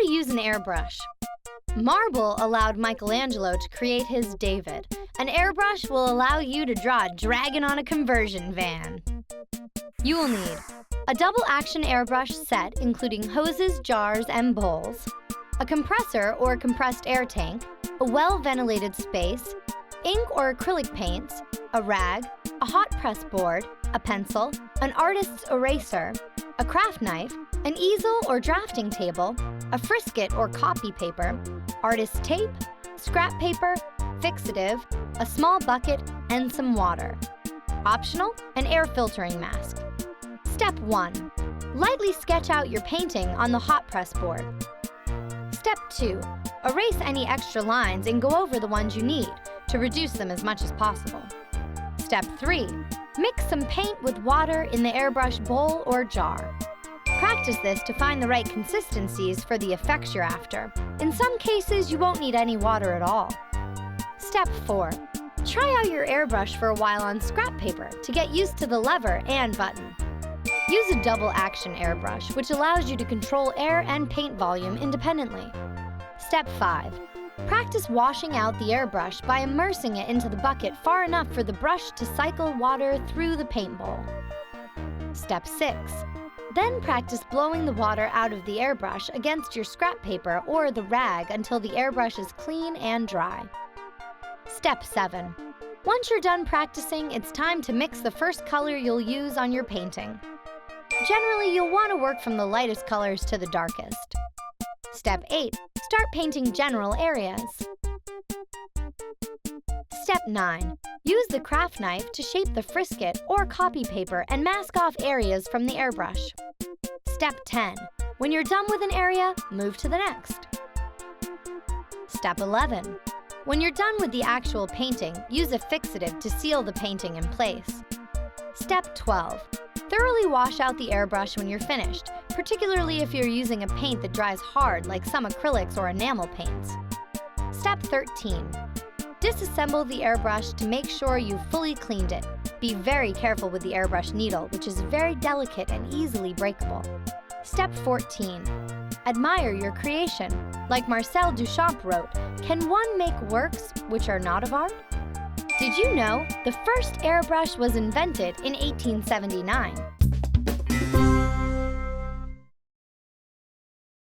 How to use an airbrush. Marble allowed Michelangelo to create his David. An airbrush will allow you to draw a dragon on a conversion van. You will need a double-action airbrush set including hoses, jars, and bowls, a compressor or compressed air tank, a well-ventilated space, ink or acrylic paints, a rag, a hot press board, a pencil, an artist's eraser, a craft knife, an easel or drafting table, a frisket or copy paper, artist's tape, scrap paper, fixative, a small bucket, and some water. Optional, an air filtering mask. Step 1. Lightly sketch out your painting on the hot press board. Step 2. Erase any extra lines and go over the ones you need to reduce them as much as possible. Step 3. Mix some paint with water in the airbrush bowl or jar. Practice this to find the right consistencies for the effects you're after. In some cases, you won't need any water at all. Step 4. Try out your airbrush for a while on scrap paper to get used to the lever and button. Use a double-action airbrush, which allows you to control air and paint volume independently. Step 5. Practice washing out the airbrush by immersing it into the bucket far enough for the brush to cycle water through the paint bowl. Step 6. Then practice blowing the water out of the airbrush against your scrap paper or the rag until the airbrush is clean and dry. Step 7. Once you're done practicing, it's time to mix the first color you'll use on your painting. Generally, you'll want to work from the lightest colors to the darkest. Step 8. Start painting general areas. Step 9. Use the craft knife to shape the frisket or copy paper and mask off areas from the airbrush. Step 10. When you're done with an area, move to the next. Step 11. When you're done with the actual painting, use a fixative to seal the painting in place. Step 12. Thoroughly wash out the airbrush when you're finished, particularly if you're using a paint that dries hard like some acrylics or enamel paints. Step 13. Disassemble the airbrush to make sure you've fully cleaned it. Be very careful with the airbrush needle, which is very delicate and easily breakable. Step 14. Admire your creation. Like Marcel Duchamp wrote, "Can one make works which are not of art?" Did you know the first airbrush was invented in 1879?